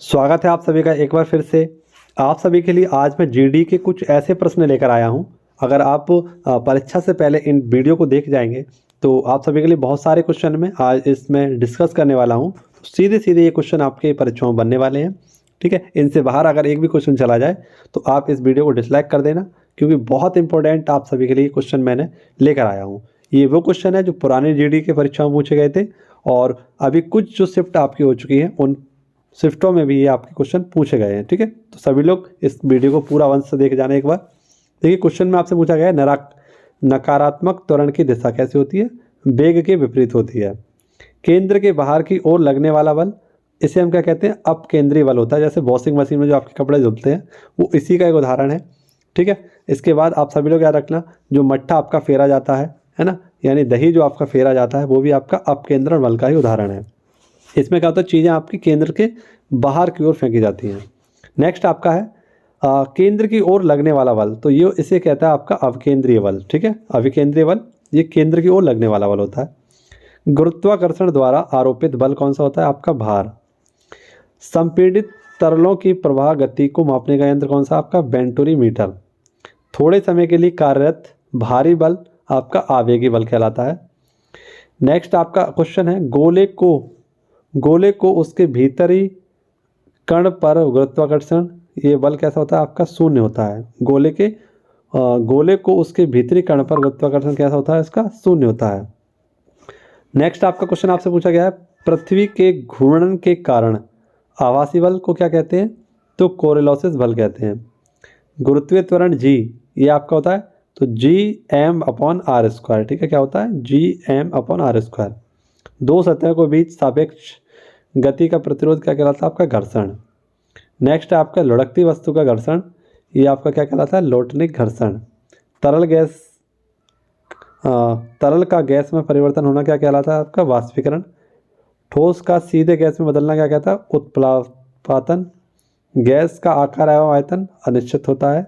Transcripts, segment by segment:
स्वागत है आप सभी का एक बार फिर से। आप सभी के लिए आज मैं जीडी के कुछ ऐसे प्रश्न लेकर आया हूं। अगर आप परीक्षा से पहले इन वीडियो को देख जाएंगे तो आप सभी के लिए बहुत सारे क्वेश्चन में आज इसमें डिस्कस करने वाला हूं। सीधे सीधे ये क्वेश्चन आपके परीक्षाओं में बनने वाले हैं, ठीक है। इनसे बाहर अगर एक भी क्वेश्चन चला जाए तो आप इस वीडियो को डिसलाइक कर देना, क्योंकि बहुत इंपॉर्टेंट आप सभी के लिए क्वेश्चन मैंने लेकर आया हूँ। ये वो क्वेश्चन है जो पुराने जीडी के परीक्षाओं में पूछे गए थे और अभी कुछ जो शिफ्ट आपकी हो चुकी है उन शिफ्टों में भी ये आपके क्वेश्चन पूछे गए हैं, ठीक है। तो सभी लोग इस वीडियो को पूरा वंश से देख जाना एक बार। देखिए, क्वेश्चन में आपसे पूछा गया है नकारात्मक त्वरण की दिशा कैसे होती है? वेग के विपरीत होती है। केंद्र के बाहर की ओर लगने वाला बल, इसे हम क्या कहते हैं? अपकेंद्रीय बल होता है। जैसे वॉशिंग मशीन में जो आपके कपड़े धुलते हैं वो इसी का एक उदाहरण है, ठीक है। इसके बाद आप सभी लोग याद रखना, जो मट्ठा आपका फेरा जाता है ना, यानी दही जो आपका फेरा जाता है वो भी आपका अपकेंद्रण बल का ही उदाहरण है। इसमें क्या होता है? चीज़ें आपकी केंद्र के बाहर की ओर फेंकी जाती हैं। नेक्स्ट आपका है केंद्र की ओर लगने वाला बल, तो ये इसे कहता है आपका अवकेंद्रीय बल, ठीक है। अविकेंद्रीय बल ये केंद्र की ओर लगने वाला बल होता है। गुरुत्वाकर्षण द्वारा आरोपित बल कौन सा होता है? आपका भार। संपीड़ित तरलों की प्रवाह गति को मापने का यंत्र कौन सा? आपका बेंटोरीमीटर। थोड़े समय के लिए कार्यरत भारी बल आपका आवेगी बल कहलाता है। नेक्स्ट आपका क्वेश्चन है, गोले को उसके भीतरी कण पर गुरुत्वाकर्षण, ये बल कैसा होता है? आपका शून्य होता है। गोले को उसके भीतरी कण पर गुरुत्वाकर्षण कैसा होता है? इसका शून्य होता है। नेक्स्ट आपका क्वेश्चन आपसे पूछा गया है, पृथ्वी के घूर्णन के कारण आभासी बल को क्या कहते हैं? तो कोरिलोसिस बल कहते हैं। गुरुत्वीय त्वरण जी, ये आपका होता है तो Gm/r², ठीक है। क्या होता है? Gm/r²। दो सतह को बीच सापेक्ष गति का प्रतिरोध क्या कहलाता है? आपका घर्षण। नेक्स्ट है आपका लुढ़कती वस्तु का घर्षण, ये आपका क्या कहलाता है? लोटनिक घर्षण। तरल का गैस में परिवर्तन होना क्या कहलाता है? आपका वाष्पीकरण। ठोस का सीधे गैस में बदलना क्या कहता है? उत्प्लावन। गैस का आकार एवं आयतन अनिश्चित होता है।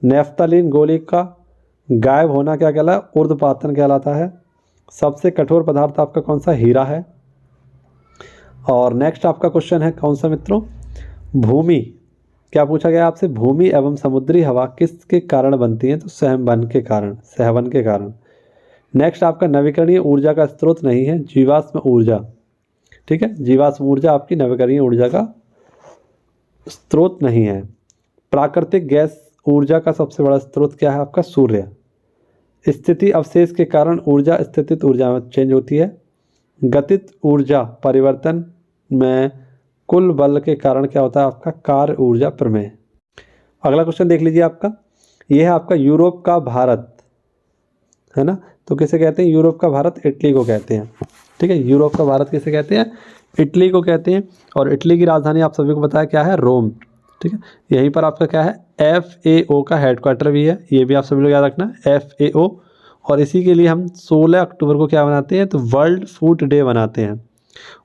नेफ्थलीन गोली का गायब होना क्या कहलाता है? ऊर्ध्वपातन कहलाता है। सबसे कठोर पदार्थ आपका कौन सा? हीरा है। और नेक्स्ट आपका क्वेश्चन है कौन सा मित्रों? भूमि। क्या पूछा गया आपसे? भूमि एवं समुद्री हवा किसके कारण बनती है? तो सहवन के कारण। नेक्स्ट आपका नवीकरणीय ऊर्जा का स्रोत नहीं है, जीवाश्म ऊर्जा, ठीक है। जीवाश्म ऊर्जा आपकी नवीकरणीय ऊर्जा का स्रोत नहीं है। प्राकृतिक गैस ऊर्जा का सबसे बड़ा स्रोत क्या है? आपका सूर्य। स्थिति अवशेष के कारण ऊर्जा स्थितिज ऊर्जा में चेंज होती है। गतिज ऊर्जा परिवर्तन में कुल बल के कारण क्या होता है? आपका कार्य ऊर्जा प्रमेय। अगला क्वेश्चन देख लीजिए आपका, यह है आपका यूरोप का भारत, है ना। तो किसे कहते हैं? यूरोप का भारत इटली को कहते हैं, ठीक है। यूरोप का भारत किसे कहते हैं? इटली को कहते हैं। और इटली की राजधानी आप सभी को पता है क्या है? रोम, ठीक है। यहीं पर आपका क्या है? FAO का हेडक्वार्टर भी है, ये भी आप सभी लोग याद रखना, FAO। और इसी के लिए हम 16 अक्टूबर को क्या बनाते हैं? तो वर्ल्ड फूड डे बनाते हैं।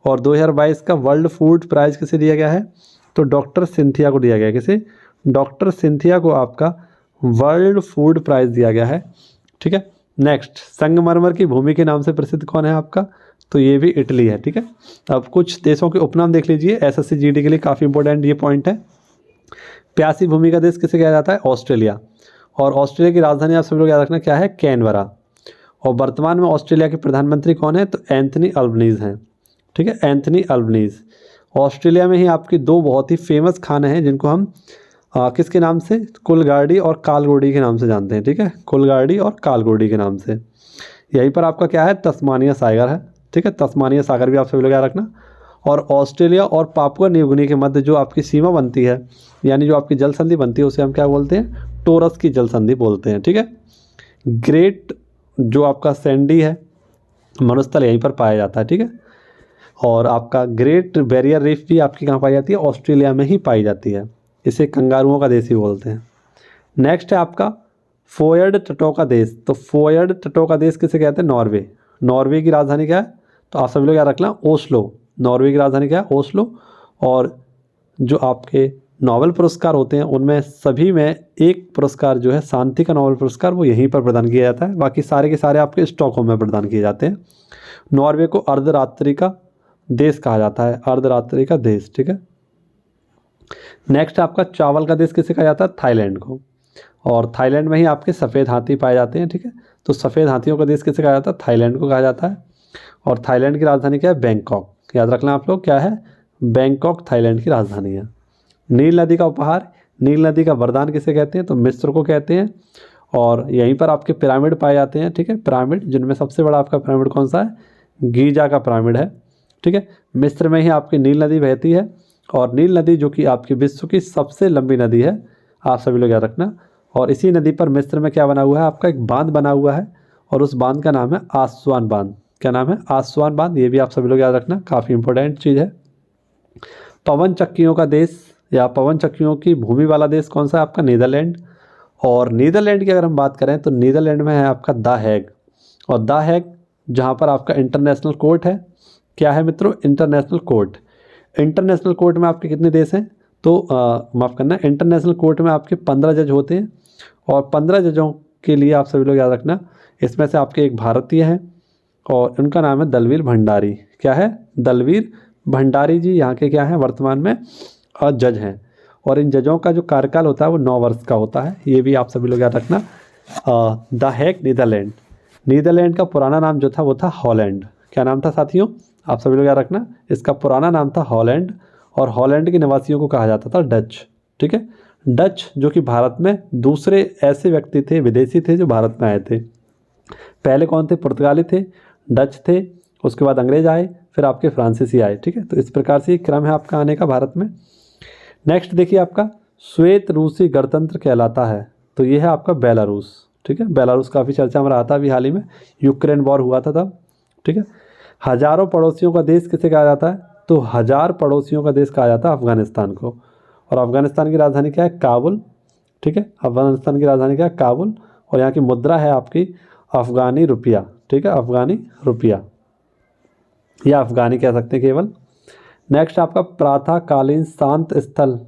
और 2022 का वर्ल्ड फूड प्राइज़ किसे दिया गया है? तो डॉक्टर सिंथिया को दिया गया है। किसे? डॉक्टर सिंथिया को आपका वर्ल्ड फूड प्राइज़ दिया गया है, ठीक है। नेक्स्ट, संगमरमर की भूमि के नाम से प्रसिद्ध कौन है आपका? तो ये भी इटली है, ठीक है। अब कुछ देशों के उपनाम देख लीजिए, SSC GD के लिए काफ़ी इंपॉर्टेंट ये पॉइंट है। प्यासी भूमि का देश किसे कहा जाता है? ऑस्ट्रेलिया। और ऑस्ट्रेलिया की राजधानी आप सभी लोग याद रखना क्या है? कैनबरा। और वर्तमान में ऑस्ट्रेलिया के प्रधानमंत्री कौन है? तो एंथनी अल्बनीज़ हैं, ठीक है। Anthony Albanese. ऑस्ट्रेलिया में ही आपकी दो बहुत ही फेमस खाने हैं जिनको हम किसके नाम से? कुलगाड़ी और कालगोडी के नाम से जानते हैं, ठीक है। कुलगाड़ी और कालगोडी के नाम से। यहीं पर आपका क्या है? तस्मानिया सागर है, ठीक है। तस्मानिया सागर भी आप सभी लोग याद रखना। और ऑस्ट्रेलिया और पापुआ न्यू गिनी के मध्य जो आपकी सीमा बनती है, यानी जो आपकी जल संधि बनती है, उसे हम क्या बोलते हैं? टोरस की जल संधि बोलते हैं, ठीक है। ग्रेट जो आपका सैंडी है मरुस्थल यहीं पर पाया जाता है, ठीक है। और आपका ग्रेट बैरियर रीफ भी आपकी कहाँ पाई जाती है? ऑस्ट्रेलिया में ही पाई जाती है। इसे कंगारुओं का देश ही बोलते हैं। नेक्स्ट है आपका फोयर्ड तटों का देश। तो फोयर्ड तटों का देश किसे कहते हैं? नॉर्वे। नॉर्वे की राजधानी क्या है? तो आप सभी लोग याद रखना, ओस्लो। नॉर्वे की राजधानी क्या है? ओस्लो। और जो आपके नोबेल पुरस्कार होते हैं उनमें सभी में एक पुरस्कार जो है शांति का नोबेल पुरस्कार, वो यहीं पर प्रदान किया जाता है। बाकी सारे के सारे आपके स्टॉकहोम में प्रदान किए जाते हैं। नॉर्वे को अर्धरात्रि का देश कहा जाता है, अर्धरात्रि का देश, ठीक है। नेक्स्ट आपका चावल का देश किसे कहा जाता है? थाईलैंड को। और थाईलैंड में ही आपके सफ़ेद हाथी पाए जाते हैं, ठीक है। तो सफ़ेद हाथियों का देश किसे कहा जाता है? थाईलैंड को कहा जाता है। और थाईलैंड की राजधानी क्या है? बैंकॉक। याद रखना आप लोग, क्या है? बैंकॉक थाईलैंड की राजधानी है। नील नदी का उपहार, नील नदी का वरदान किसे कहते हैं? तो मिस्र को कहते हैं। और यहीं पर आपके पिरामिड पाए जाते हैं, ठीक है। पिरामिड, जिनमें सबसे बड़ा आपका पिरामिड कौन सा है? गीजा का पिरामिड है, ठीक है। मिस्र में ही आपकी नील नदी बहती है। और नील नदी जो कि आपकी विश्व की सबसे लंबी नदी है, आप सभी लोग याद रखना। और इसी नदी पर मिस्र में क्या बना हुआ है? आपका एक बांध बना हुआ है, और उस बांध का नाम है आसवान बांध। क्या नाम है? आसवान बांध। ये भी आप सभी लोग याद रखना, काफ़ी इंपॉर्टेंट चीज़ है। पवन चक्कियों का देश या पवन चक्कियों की भूमि वाला देश कौन सा है? आपका नीदरलैंड। और नीदरलैंड की अगर हम बात करें तो नीदरलैंड में है आपका द हैग। और द हैग जहाँ पर आपका इंटरनेशनल कोर्ट है। क्या है मित्रों? International court. इंटरनेशनल कोर्ट में आपके कितने देश हैं? तो माफ़ करना, इंटरनेशनल कोर्ट में आपके 15 जज होते हैं। और 15 जजों के लिए आप सभी लोग याद रखना, इसमें से आपके एक भारतीय हैं और उनका नाम है दलवीर भंडारी। क्या है? दलवीर भंडारी जी यहाँ के क्या हैं? वर्तमान में जज हैं। और इन जजों का जो कार्यकाल होता है वो 9 वर्ष का होता है। ये भी आप सभी लोग याद रखना। The Hague, Netherlands. नीदरलैंड का पुराना नाम जो था वो था हॉलैंड। क्या नाम था साथियों? आप सभी लोग याद रखना, इसका पुराना नाम था हॉलैंड। और हॉलैंड के निवासियों को कहा जाता था डच, ठीक है। डच जो कि भारत में दूसरे ऐसे व्यक्ति थे, विदेशी थे, जो भारत में आए थे। पहले कौन थे? पुर्तगाली थे, डच थे, उसके बाद अंग्रेज आए, फिर आपके फ्रांसीसी आए, ठीक है। तो इस प्रकार से क्रम है आपका आने का भारत में। नेक्स्ट देखिए, आपका श्वेत रूसी गणतंत्र कहलाता है, तो ये है आपका बेलारूस, ठीक है। बेलारूस काफ़ी चर्चा में रहा था अभी हाल ही में, यूक्रेन वॉर हुआ था तब, ठीक है। हजारों पड़ोसियों का देश किसे कहा जाता है? तो 1000 पड़ोसियों का देश कहा जाता है अफगानिस्तान को। और अफगानिस्तान की राजधानी क्या है? काबुल, ठीक है। अफगानिस्तान की राजधानी क्या है? काबुल। और यहाँ की मुद्रा है आपकी अफगानी रुपया, ठीक है। अफगानी रुपया या अफगानी कह सकते हैं केवल। नेक्स्ट आपका प्रातःकालीन शांत स्थल,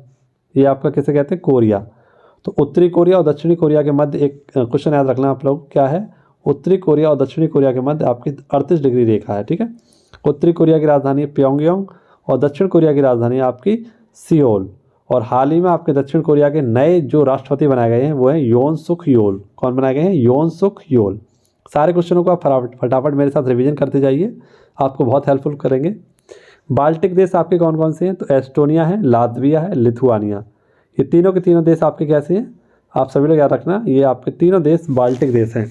ये आपका किसे कहते हैं? कोरिया। तो उत्तरी कोरिया और दक्षिणी कोरिया के मध्य एक क्वेश्चन याद रखना आप लोग, क्या है? उत्तरी कोरिया और दक्षिणी कोरिया के मध्य आपकी 38 डिग्री रेखा है, ठीक है। उत्तरी कोरिया की राजधानी है प्योंगयांग और दक्षिण कोरिया की राजधानी है आपकी सियोल। और हाल ही में आपके दक्षिण कोरिया के नए जो राष्ट्रपति बनाए गए हैं वो हैं योन सुख योल। कौन बनाए गए हैं? योन सुख योल। सारे क्वेश्चनों को आप फटाफट मेरे साथ रिवीजन करते जाइए, आपको बहुत हेल्पफुल करेंगे। बाल्टिक देश आपके कौन कौन से हैं? तो एस्टोनिया है, लातविया है, लिथुआनिया। ये तीनों के तीनों देश आपके कैसे हैं? आप सभी लोग याद रखना, ये आपके तीनों देश बाल्टिक देश हैं।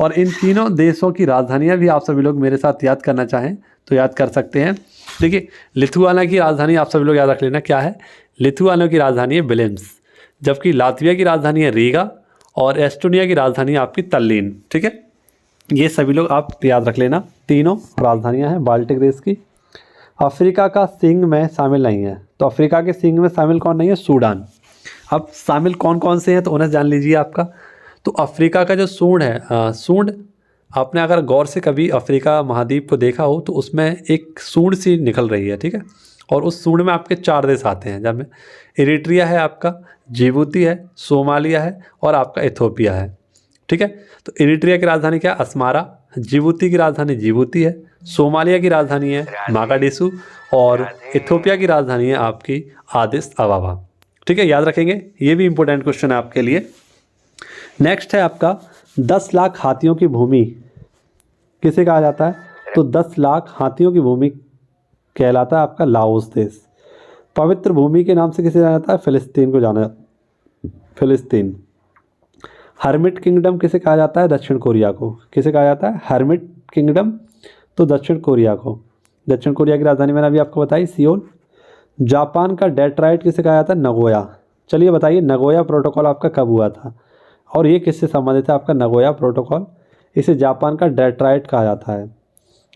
और इन तीनों देशों की राजधानियां भी आप सभी लोग मेरे साथ याद करना चाहें तो याद कर सकते हैं। देखिए, लिथुआनिया की राजधानी आप सभी लोग याद रख लेना, क्या है? लिथुआनिया की राजधानी है विलिम्स, जबकि लातविया की राजधानी है रीगा और एस्टोनिया की राजधानी है आपकी तल्लीन, ठीक है। ये सभी लोग आप याद रख लेना, तीनों राजधानियाँ हैं बाल्टिक देश की। अफ्रीका का सिंह में शामिल नहीं है, तो अफ्रीका के सिंह में शामिल कौन नहीं है? सूडान। अब शामिल कौन कौन से हैं तो उन्हें जान लीजिए आपका। तो अफ्रीका का जो सूंड है, सूंड, आपने अगर गौर से कभी अफ्रीका महाद्वीप को देखा हो तो उसमें एक सूंड सी निकल रही है, ठीक है। और उस सूंड में आपके 4 देश आते हैं, जब इरिट्रिया है आपका, जिबूती है, सोमालिया है और आपका इथोपिया है, ठीक है। तो इरिट्रिया की राजधानी क्या है? अस्मारा। जिबूती की राजधानी जिबूती है। सोमालिया की राजधानी है मागाडिशु और इथोपिया की राजधानी है आपकी आदिस अबाबा, ठीक है। याद रखेंगे, ये भी इंपॉर्टेंट क्वेश्चन है आपके लिए। नेक्स्ट है आपका 10 लाख हाथियों की भूमि किसे कहा जाता है? तो 10 लाख हाथियों की भूमि कहलाता है आपका लाओस देश। पवित्र भूमि के नाम से किसे जाना जाता है? फिलिस्तीन को जाना, फिलिस्तीन। हर्मिट किंगडम किसे कहा जाता है? दक्षिण कोरिया को। किसे कहा जाता है? हर्मिट किंगडम, तो दक्षिण कोरिया को। दक्षिण कोरिया की राजधानी मैंने अभी आपको बताई, सियोल। जापान का डेट्राइट किसे कहा जाता है? नगोया। चलिए बताइए, नगोया प्रोटोकॉल आपका कब हुआ था और ये किससे संबंधित है? आपका नगोया प्रोटोकॉल, इसे जापान का डेट्राइट कहा जाता है।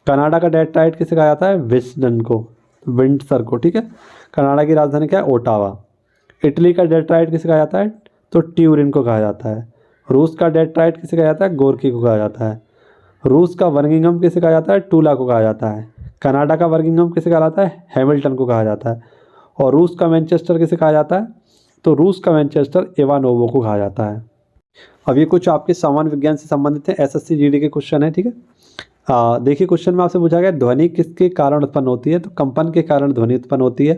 कनाडा का डेट्राइट किसे कहा जाता है? विस्डन को, विंडसर को, ठीक है। कनाडा की राजधानी क्या है? ओटावा। इटली का डेट्राइट किसे कहा जाता है? तो ट्यूरिन को कहा जाता है। रूस का डेट्राइट किसे कहा जाता है? गोर्की को कहा जाता है। रूस का बर्मिंघम किसे कहा जाता है? टूला को कहा जाता है। कनाडा का बर्मिंघम किसे कहा जाता है? हैमिल्टन को कहा जाता है। और रूस का मैनचेस्टर किसे कहा जाता है? तो रूस का मैनचेस्टर इवानोवो को कहा जाता है। अब ये कुछ आपके सामान्य विज्ञान से संबंधित है, एसएससी जीडी के क्वेश्चन है, ठीक है। देखिए, क्वेश्चन में आपसे पूछा गया ध्वनि किसके कारण उत्पन्न होती है? तो कंपन के कारण ध्वनि उत्पन्न होती है।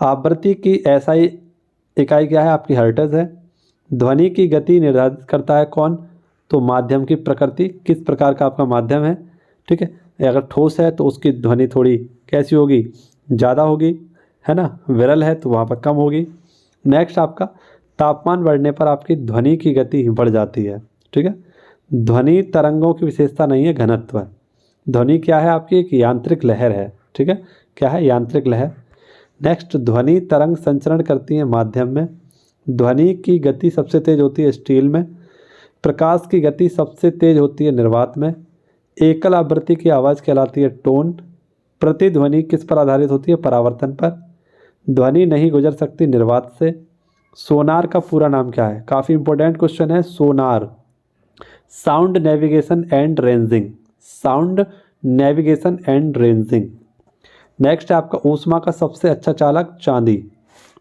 आवृत्ति की एसआई इकाई क्या है आपकी, हर्ट्ज है। ध्वनि की गति निर्धारित करता है कौन, तो माध्यम की प्रकृति, किस प्रकार का आपका माध्यम है। ठीक है, अगर ठोस है तो उसकी ध्वनि थोड़ी कैसी होगी, ज़्यादा होगी, है ना। विरल है तो वहाँ पर कम होगी। नेक्स्ट आपका तापमान बढ़ने पर आपकी ध्वनि की गति बढ़ जाती है। ठीक है, ध्वनि तरंगों की विशेषता नहीं है, घनत्व है। ध्वनि क्या है आपकी, एक यांत्रिक लहर है। ठीक है, क्या है, यांत्रिक लहर। नेक्स्ट, ध्वनि तरंग संचरण करती है माध्यम में। ध्वनि की गति सबसे तेज होती है स्टील में। प्रकाश की गति सबसे तेज होती है निर्वात में। एकल आवृत्ति की आवाज़ कहलाती है टोन। प्रतिध्वनि किस पर आधारित होती है, परावर्तन पर। ध्वनि नहीं गुजर सकती निर्वात से। सोनार का पूरा नाम क्या है, काफ़ी इंपॉर्टेंट क्वेश्चन है। Sonar, sound navigation and ranging, sound navigation and ranging. Next है आपका ऊष्मा का सबसे अच्छा चालक, चांदी।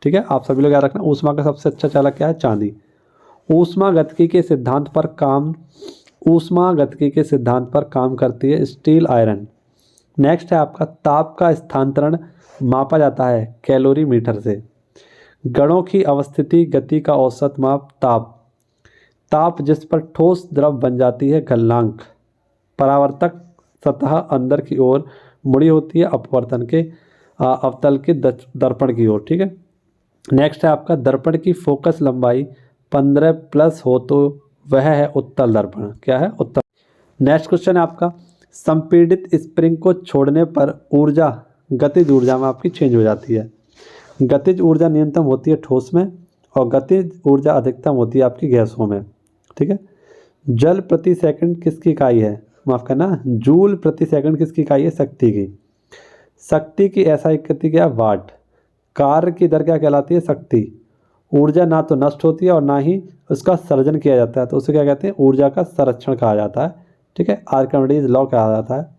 ठीक है, आप सभी लोग याद रखना, ऊष्मा का सबसे अच्छा चालक क्या है, चांदी। ऊष्मा गतिकी के सिद्धांत पर काम, ऊष्मा गतिकी के सिद्धांत पर काम करती है स्टील आयरन। नेक्स्ट है आपका ताप का स्थानांतरण मापा जाता है कैलोरीमीटर से। गणों की अवस्थिति गति का औसत माप ताप। ताप जिस पर ठोस द्रव बन जाती है गलनांक। परावर्तक सतह अंदर की ओर मुड़ी होती है अपवर्तन के अवतल के दर्पण की ओर। ठीक है, नेक्स्ट है आपका दर्पण की फोकस लंबाई 15 प्लस हो तो वह है उत्तल दर्पण। क्या है, उत्तल। नेक्स्ट क्वेश्चन है आपका संपीड़ित स्प्रिंग को छोड़ने पर ऊर्जा गतिज ऊर्जा में आपकी चेंज हो जाती है। गतिज ऊर्जा न्यूनतम होती है ठोस में और गतिज ऊर्जा अधिकतम होती है आपकी गैसों में। ठीक है, जल प्रति सेकंड किसकी इकाई है, माफ करना, जूल प्रति सेकंड किसकी इकाई है, शक्ति की। शक्ति की ऐसा इकाई क्या, वाट। कार्य की दर क्या कहलाती है, शक्ति। ऊर्जा ना तो नष्ट होती है और ना ही उसका सर्जन किया जाता है, तो उसे क्या कहते हैं, ऊर्जा का संरक्षण कहा जाता है। ठीक है, आर्किमिडीज लॉ कहा जाता है।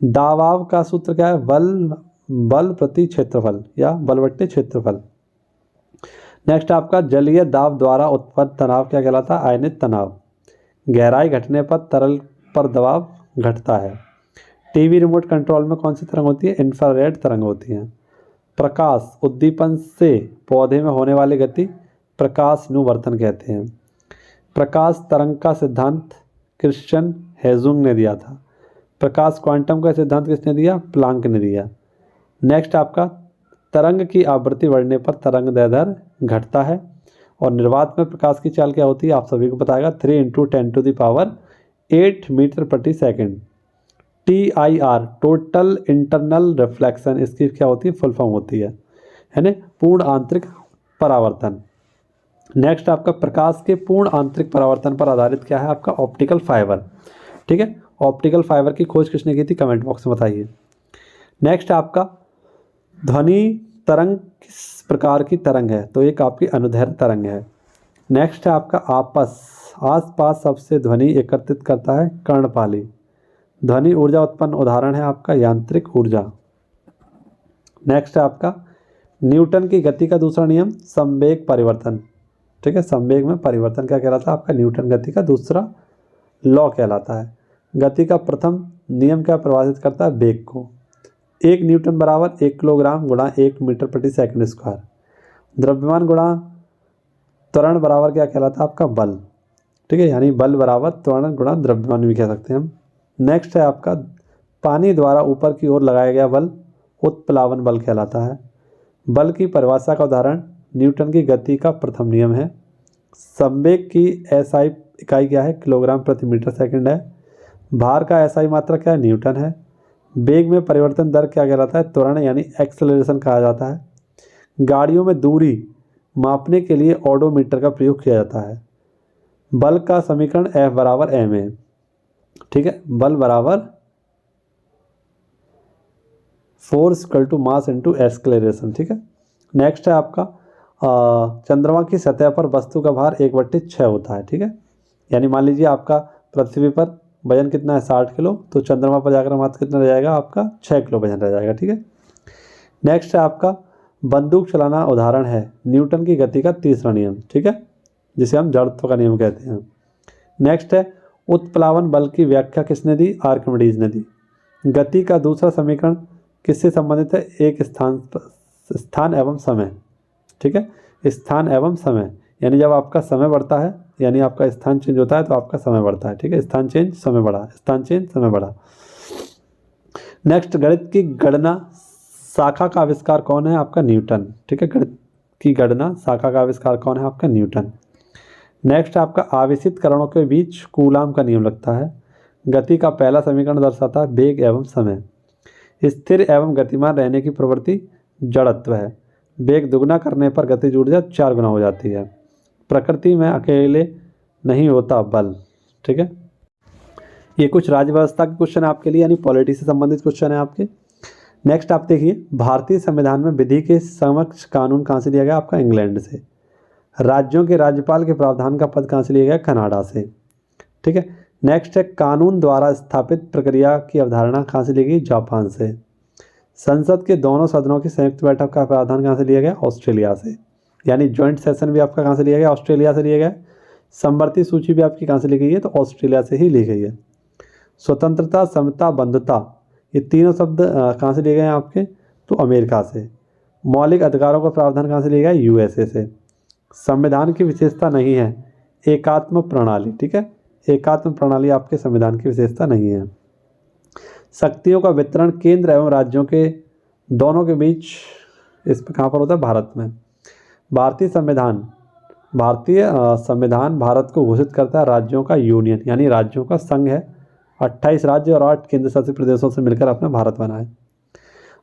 दाबाव का सूत्र क्या है, बल प्रति क्षेत्रफल या बल बट्टे क्षेत्रफल। नेक्स्ट आपका जलीय दाब द्वारा उत्पन्न तनाव क्या कहलाता है, आयनित तनाव। गहराई घटने पर तरल पर दबाव घटता है। टीवी रिमोट कंट्रोल में कौन सी तरंग होती है, इंफ्रारेड तरंग होती है। प्रकाश उद्दीपन से पौधे में होने वाली गति प्रकाश नुवर्तन कहते हैं। प्रकाश तरंग का सिद्धांत क्रिश्चियन हेजुंग ने दिया था। प्रकाश क्वांटम का सिद्धांत किसने दिया, प्लांक ने दिया। नेक्स्ट आपका तरंग की आवृत्ति बढ़ने पर तरंग दैर्ध्य घटता है और निर्वात में प्रकाश की चाल क्या होती है, आप सभी को बताएगा 3 × 10⁸ मीटर प्रति second. TIR total internal reflection, इसकी क्या होती है, फुल फॉर्म होती है ना, पूर्ण आंतरिक परावर्तन। नेक्स्ट आपका प्रकाश के पूर्ण आंतरिक परावर्तन पर आधारित क्या है आपका, ऑप्टिकल फाइबर। ठीक है, ऑप्टिकल फाइबर की खोज किसने की थी, कमेंट बॉक्स में बताइए। नेक्स्ट आपका ध्वनि तरंग किस प्रकार की तरंग है, तो एक आपकी अनुदैर्ध्य तरंग है। नेक्स्ट है आपका आसपास सबसे ध्वनि एकत्रित करता है कर्णपाली। ध्वनि ऊर्जा उत्पन्न उदाहरण है आपका यांत्रिक ऊर्जा। नेक्स्ट है आपका न्यूटन की गति का दूसरा नियम, संवेग परिवर्तन। ठीक है, संवेग में परिवर्तन क्या कहलाता है आपका, न्यूटन गति का दूसरा लॉ कहलाता है। गति का प्रथम नियम क्या प्रभावित करता है, वेग को। 1 न्यूटन बराबर 1 किलोग्राम गुणा 1 मीटर प्रति सेकंड स्क्वायर। द्रव्यमान गुणा त्वरण बराबर क्या कहलाता है आपका, बल। ठीक है, यानी बल बराबर त्वरण गुणा द्रव्यमान भी कह सकते हैं हम। नेक्स्ट है आपका पानी द्वारा ऊपर की ओर लगाया गया बल उत्प्लावन बल कहलाता है। बल की परिभाषा का उदाहरण न्यूटन की गति का प्रथम नियम है। संवेग की SI इकाई क्या है, किलोग्राम प्रति मीटर सेकंड है। भार का SI मात्रा क्या है, न्यूटन है। वेग में परिवर्तन दर क्या कहलाता है, त्वरण यानी एक्सेलरेशन कहा जाता है। गाड़ियों में दूरी मापने के लिए ओडोमीटर का प्रयोग किया जाता है। बल का समीकरण F बराबर m है। ठीक है, बल बराबर force equal to mass into acceleration. ठीक है, नेक्स्ट है आपका चंद्रमा की सतह पर वस्तु का भार 1/6 होता है। ठीक है, यानी मान लीजिए आपका पृथ्वी पर वजन कितना है, 60 किलो, तो चंद्रमा पर जाकर मात्र कितना रह जाएगा आपका, 6 किलो वजन रह जाएगा। ठीक है, नेक्स्ट है आपका बंदूक चलाना उदाहरण है न्यूटन की गति का तीसरा नियम। ठीक है, जिसे हम जड़त्व का नियम कहते हैं। नेक्स्ट है उत्प्लावन बल की व्याख्या किसने दी, आर्किमिडीज ने दी। गति का दूसरा समीकरण किससे संबंधित है, एक स्थान स्थान एवं समय, ठीक है, स्थान एवं समय, यानी जब आपका समय बढ़ता है यानी आपका स्थान चेंज होता है तो आपका समय बढ़ता है, ठीक है, स्थान चेंज समय बढ़ा, स्थान चेंज समय बढ़ा। नेक्स्ट, गणित की गणना शाखा का आविष्कार कौन है? आपका न्यूटन, ठीक है, गणित की गणना शाखा का आविष्कार कौन है? आपका न्यूटन। नेक्स्ट, आपका आवेशित कणों के बीच कूलाम का नियम लगता है। गति का पहला समीकरण दर्शाता है वेग एवं समय। स्थिर एवं गतिमान रहने की प्रवृत्ति जड़त्व है। वेग दुगना करने पर गतिज ऊर्जा 4 गुना हो जाती है। प्रकृति में अकेले नहीं होता बल, ठीक है। ये कुछ राज्य व्यवस्था के क्वेश्चन है आपके लिए, यानी पॉलिटी से संबंधित क्वेश्चन है आपके। नेक्स्ट आप देखिए, भारतीय संविधान में विधि के समक्ष कानून कहाँ से लिया गया? आपका इंग्लैंड से। राज्यों के राज्यपाल के प्रावधान का पद कहाँ से लिया गया? कनाडा से, ठीक है। नेक्स्ट है, कानून द्वारा स्थापित प्रक्रिया की अवधारणा कहाँ से ली गई? जापान से। संसद के दोनों सदनों की संयुक्त बैठक का प्रावधान कहाँ से लिया गया? ऑस्ट्रेलिया से, यानी ज्वाइंट सेशन भी आपका कहाँ से लिया गया? ऑस्ट्रेलिया से लिया गया। समवर्ती सूची भी आपकी कहाँ से ली गई है? तो ऑस्ट्रेलिया से ही ली गई है। स्वतंत्रता, समता, बंधुता, ये तीनों शब्द कहाँ से लिए गए हैं आपके? तो अमेरिका से। मौलिक अधिकारों का प्रावधान कहाँ से लिया गया? यूएसए से। संविधान की विशेषता नहीं है एकात्म प्रणाली, ठीक है, एकात्म प्रणाली आपके संविधान की विशेषता नहीं है। शक्तियों का वितरण केंद्र एवं राज्यों के दोनों के बीच इस पर कहाँ पर होता है? भारत में। भारतीय संविधान भारत को घोषित करता है राज्यों का यूनियन, यानी राज्यों का संघ है। 28 राज्य और 8 केंद्र शासित प्रदेशों से मिलकर अपना भारत बना है।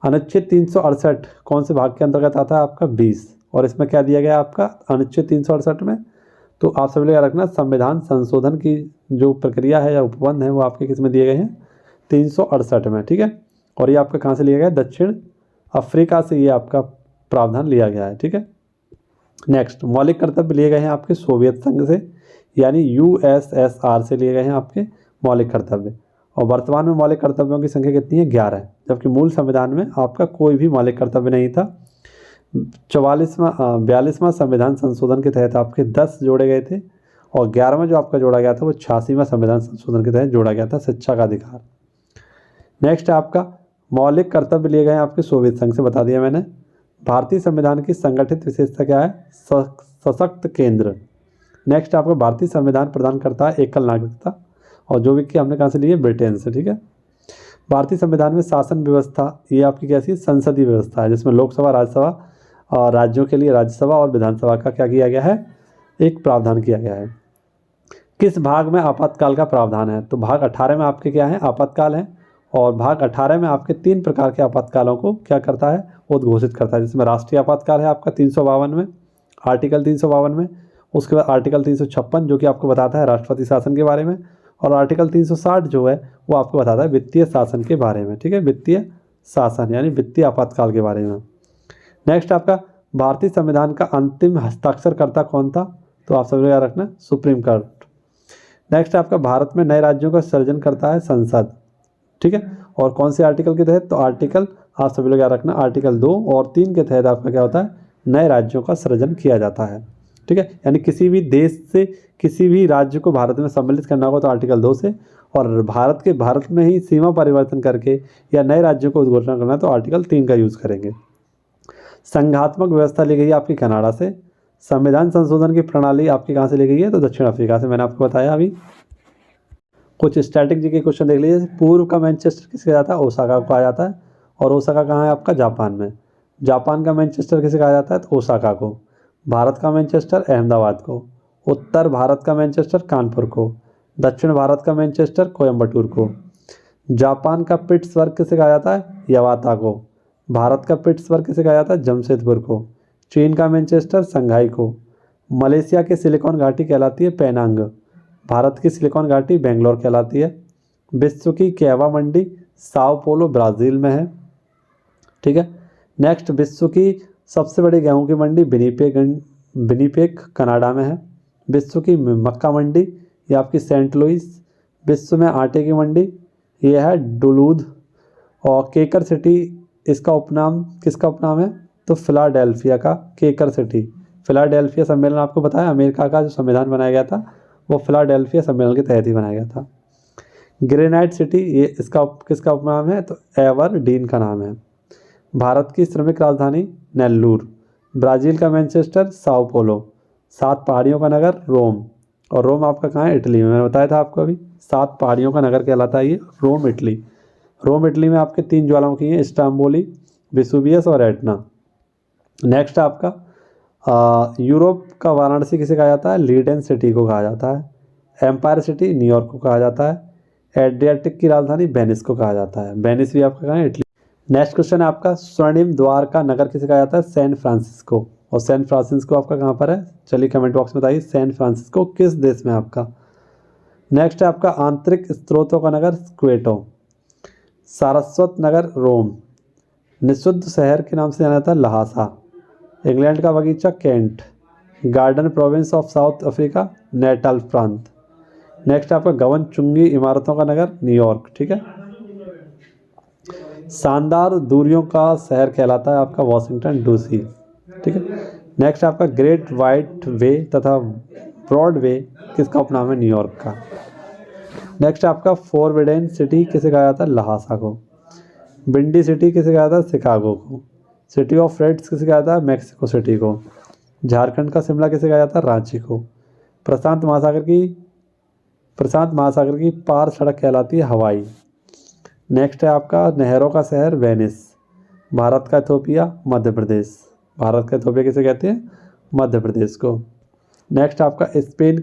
अनुच्छेद 368 कौन से भाग के अंतर्गत आता है? आपका 20। और इसमें क्या दिया गया आपका अनुच्छेद 368 में? तो आप सभी लोग याद रखना, संविधान संशोधन की जो प्रक्रिया है या उपबंध है वो आपके किस में दिए गए हैं? 368 में, ठीक है। और ये आपका कहाँ से लिया गया? दक्षिण अफ्रीका से ये आपका प्रावधान लिया गया है, ठीक है। नेक्स्ट, मौलिक कर्तव्य लिए गए हैं आपके सोवियत संघ से, यानी यूएसएसआर से लिए गए हैं आपके मौलिक कर्तव्य। और वर्तमान में मौलिक कर्तव्यों की संख्या कितनी है? 11 है, जबकि मूल संविधान में आपका कोई भी मौलिक कर्तव्य नहीं था। 42वां संविधान संशोधन के तहत आपके 10 जोड़े गए थे, और 11वां जो आपका जोड़ा गया था वो 86वां संविधान संशोधन के तहत जोड़ा गया था, शिक्षा का अधिकार। नेक्स्ट है आपका मौलिक कर्तव्य लिए गए हैं आपके सोवियत संघ से, बता दिया मैंने। भारतीय संविधान की संगठित विशेषता क्या है? सशक्त केंद्र। नेक्स्ट आपका भारतीय संविधान प्रदान करता है एकल नागरिकता, और जो भी कि हमने कहाँ से लिए? ब्रिटेन से, ठीक है। भारतीय संविधान में शासन व्यवस्था ये आपकी कैसी? संसदीय व्यवस्था है, जिसमें लोकसभा, राज्यसभा और राज्यों के लिए राज्यसभा और विधानसभा का क्या किया गया है? एक प्रावधान किया गया है। किस भाग में आपातकाल का प्रावधान है? तो भाग 18 में आपके क्या है? आपातकाल है। और भाग 18 में आपके 3 प्रकार के आपातकालों को क्या करता है? उद्घोषित करता है, जिसमें राष्ट्रीय आपातकाल है आपका 352 में, आर्टिकल 352 में। उसके बाद आर्टिकल 356 जो कि आपको बताता है राष्ट्रपति शासन के बारे में, और आर्टिकल 360 जो है वो आपको बताता है वित्तीय शासन के बारे में, ठीक है, वित्तीय शासन यानी वित्तीय आपातकाल के बारे में। नेक्स्ट आपका भारतीय संविधान का अंतिम हस्ताक्षरकर्ता कौन था? तो आप सब लोग याद रखना, सुप्रीम कोर्ट। नेक्स्ट आपका भारत में नए राज्यों का सृजन करता है संसद, ठीक है। और कौन से आर्टिकल के तहत? तो आर्टिकल, आप सभी लोग याद रखना, आर्टिकल 2 और 3 के तहत आपका क्या होता है? नए राज्यों का सृजन किया जाता है, ठीक है। यानी किसी भी देश से किसी भी राज्य को भारत में सम्मिलित करना होगा तो आर्टिकल 2 से, और भारत में ही सीमा परिवर्तन करके या नए राज्यों को घोषणा करना है तो आर्टिकल 3 का यूज़ करेंगे। संघात्मक व्यवस्था ली गई है आपकी कनाडा से। संविधान संशोधन की प्रणाली आपकी कहाँ से ली गई है? तो दक्षिण अफ्रीका से, मैंने आपको बताया अभी। कुछ स्ट्रैटेजी के क्वेश्चन देख लीजिए। पूर्व का मैनचेस्टर किसे कहा जाता है? ओसाका को कहा जाता है। और ओसाका कहाँ है आपका? जापान में। जापान का मैनचेस्टर किसे कहा जाता है? तो ओसाका को। भारत का मैनचेस्टर अहमदाबाद को। उत्तर भारत का मैनचेस्टर कानपुर को। दक्षिण भारत का मैनचेस्टर कोयम्बटूर को। जापान का पिट्सबर्ग किसे कहा जाता है? यवाता को। भारत का पिट्सबर्ग किसे कहा जाता है? जमशेदपुर को। चीन का मैनचेस्टर संघाई को। मलेशिया की सिलिकॉन घाटी कहलाती है पेनांग। भारत की सिलिकॉन घाटी बेंगलोर कहलाती है। विश्व की कैवा मंडी साओ पोलो ब्राज़ील में है, ठीक है। नेक्स्ट, विश्व की सबसे बड़ी गेहूं की मंडी विनीपेग कनाडा में है। विश्व की मक्का मंडी ये आपकी सेंट लुइस। विश्व में आटे की मंडी ये है डुलूथ। और केकर सिटी इसका उपनाम किसका उपनाम है? तो फिलाडेल्फिया का केकर सिटी। फिलाडेल्फिया सम्मेलन आपको बताया, अमेरिका का जो संविधान बनाया गया था वो फिलाडेल्फिया सम्मेलन के तहत ही बनाया गया था। ग्रेनाइट सिटी ये इसका किसका उपनाम है? तो एवरडीन का नाम है। भारत की श्रमिक राजधानी नेल्लूर। ब्राज़ील का मैनचेस्टर साओ पोलो। 7 पहाड़ियों का नगर रोम। और रोम आपका कहाँ है? इटली में। मैंने बताया था आपको अभी 7 पहाड़ियों का नगर कहलाता है ये रोम, इटली। रोम इटली में आपके 3 ज्वालामुखी हैं, स्ट्राम्बोली, वेसुवियस और एटना। नेक्स्ट आपका यूरोप का वाराणसी किसे कहा जाता है? लीडेन सिटी को कहा जाता है। एम्पायर सिटी न्यूयॉर्क को कहा जाता है। एड्रियाटिक की राजधानी वेनिस को कहा जाता है। वेनिस भी आपका कहाँ है? इटली। नेक्स्ट क्वेश्चन है आपका स्वर्णिम द्वार का नगर किसे कहा जाता है? San Francisco. और सैन फ्रांसिस्को आपका कहाँ पर है? चलिए कमेंट बॉक्स में बताइए सैन फ्रांसिस्को किस देश में आपका। नेक्स्ट है आपका आंतरिक स्रोतों का नगर क्वेटो। सारस्वत नगर रोम। निशुद्ध शहर के नाम से जाना जाता है लहासा। इंग्लैंड का बगीचा Kent. Garden province of South Africa Natal प्रांत। नेक्स्ट आपका गगन चुंगी इमारतों का नगर न्यूयॉर्क। ठीक है। शानदार दूरियों का शहर कहलाता है आपका वाशिंगटन डीसी। ठीक है। नेक्स्ट आपका ग्रेट वाइट वे तथा ब्रॉड वे किसका उपनाम है? न्यूयॉर्क का। नेक्स्ट आपका फोरबिडेन सिटी किसे कहा जाता है? लहासा को। विंडी सिटी किसे कहा जाता है? शिकागो को। सिटी ऑफ रेड्स किसे कहा जाता है? मैक्सिको सिटी को। झारखंड का शिमला किसे कहा जाता है? रांची को। प्रशांत महासागर की पार सड़क कहलाती है हवाई। नेक्स्ट है आपका नहरों का शहर वेनिस। भारत का इथोपिया मध्य प्रदेश। भारत का इथोपिया किसे कहते हैं? मध्य प्रदेश को। नेक्स्ट आपका स्पेन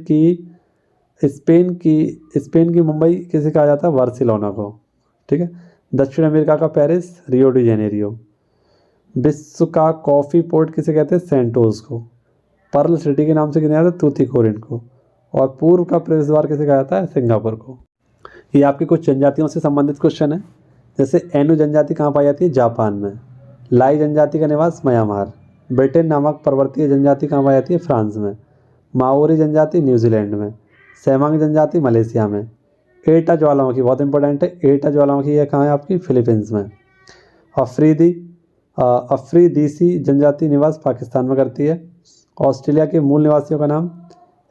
की मुंबई किसे कहा जाता है? बार्सिलोना को। ठीक है। दक्षिण अमेरिका का पेरिस रियो डी जेनेरियो। विश्व का कॉफ़ी पोर्ट किसे कहते हैं? सेंटोस को। पर्ल सिटी के नाम से किया जाता है? तूतीकोरिन को। और पूर्व का प्रवेश द्वार किसे कहा जाता है? सिंगापुर को। ये आपके कुछ जनजातियों से संबंधित क्वेश्चन है। जैसे एनु जनजाति कहाँ पाई जाती है? जापान में। लाई जनजाति का निवास म्यांमार। ब्रिटेन नामक पर्वतीय जनजाति कहाँ पाई जाती है? फ्रांस में। माओरी जनजाति न्यूजीलैंड में। सेमांग जनजाति मलेशिया में। एटा ज्वालामुखी बहुत इंपॉर्टेंट है। एटा ज्वालामुखी ये कहाँ है आपकी? फिलीपींस में। अफ्रीदीसी जनजाति निवास पाकिस्तान में करती है। ऑस्ट्रेलिया के मूल निवासियों का नाम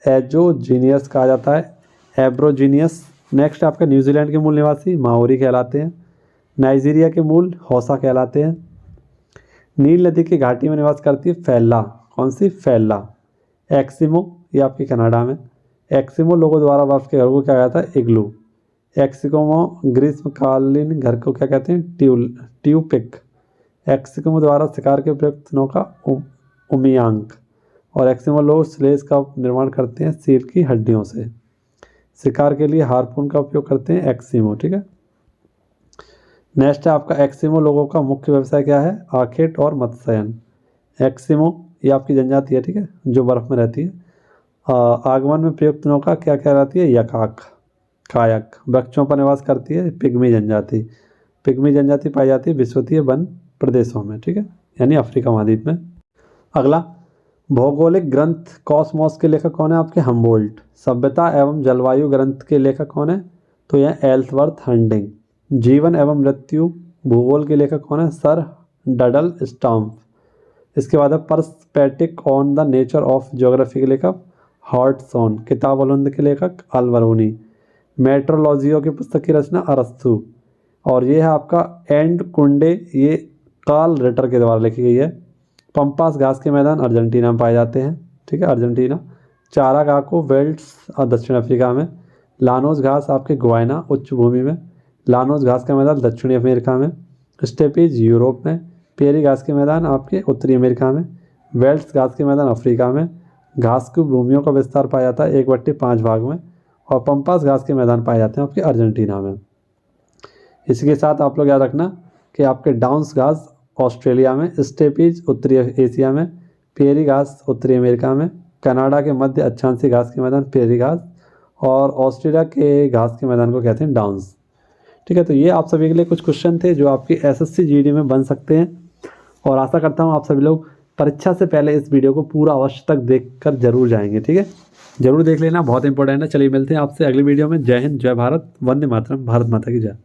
एब्रोजीनियस कहा जाता है। एब्रोजीनियस। नेक्स्ट आपका न्यूजीलैंड के मूल निवासी माओरी कहलाते हैं। नाइजीरिया के मूल हौसा कहलाते हैं। नील नदी की घाटी में निवास करती है फैला। कौन सी? फैला। एक्सिमो ये आपकी कनाडा में। एक्सिमो लोगों द्वारा बर्फ के घर को क्या कहता है? इग्लू। एक्सिकोमो ग्रीष्मकालीन घर को क्या कहते हैं? ट्यूपिक। एक्सिकोमो द्वारा शिकार के प्रयुक्त नौका उमियांक। और एक्सिमो लोग स्लेज का निर्माण करते हैं सील की हड्डियों से। शिकार के लिए हार्पून का उपयोग करते हैं एक्सिमो। ठीक है। नेक्स्ट है आपका एक्सिमो लोगों का मुख्य व्यवसाय क्या है? आखेट और मत्स्ययन। एक्सिमो ये आपकी जनजाति है। ठीक है। जो बर्फ में रहती है। आगमन में प्रयुक्त नौका क्या कहलाती है? कायक। वृक्षों पर निवास करती है पिग्मी जनजाति। पिग्मी जनजाति पाई जाती है विषुवतीय वन प्रदेशों में। ठीक है। यानी अफ्रीका महाद्वीप में। अगला भौगोलिक ग्रंथ कॉस्मोस के लेखक कौन है आपके? हम्बोल्ट। सभ्यता एवं जलवायु ग्रंथ के लेखक कौन है? तो यह एल्सवर्थ हंटिंग। जीवन एवं मृत्यु भूगोल के लेखक कौन है? Sir doodle stomp. इसके बाद है perspective on the nature of geography के लेखक हॉटसॉन। किताब उलंद के लेखक अलबरूनी। मेट्रोलॉजियो की पुस्तक की रचना अरस्तु। और ये है आपका एंड कुंडे, ये कार्ल रिटर के द्वारा लिखी गई है। पंपास घास के मैदान अर्जेंटीना में पाए जाते हैं। ठीक है। अर्जेंटीना। चारागाको वेल्ड्स दक्षिण अफ्रीका में। लानोस घास आपके गुयाना उच्च भूमि में। लानोस घास का मैदान दक्षिणी अमेरिका में। स्टेपीज यूरोप में। पेरी घास के मैदान आपके उत्तरी अमेरिका में। वेल्ड्स घास के मैदान अफ्रीका में। घास की भूमियों का विस्तार पाया जाता है 1/5 भाग में। और पंपास घास के मैदान पाए जाते हैं आपके अर्जेंटीना में। इसी के साथ आप लोग याद रखना कि आपके डाउन्स घास ऑस्ट्रेलिया में। स्टेपीज उत्तरी एशिया में। पेरी घास उत्तरी अमेरिका में। कनाडा के मध्य अक्षांशीय घास के मैदान पेरी घास। और ऑस्ट्रेलिया के घास के मैदान को कहते हैं डाउन्स। ठीक है। तो ये आप सभी के लिए कुछ क्वेश्चन थे जो आपकी एसएससी जीडी में बन सकते हैं। और आशा करता हूँ आप सभी लोग परीक्षा से पहले इस वीडियो को पूरा अवश्य तक देखकर जरूर जाएंगे। ठीक है। जरूर देख लेना, बहुत इंपॉर्टेंट है। चलिए मिलते हैं आपसे अगली वीडियो में। जय हिंद, जय भारत, वंदे मातरम, भारत माता की जय।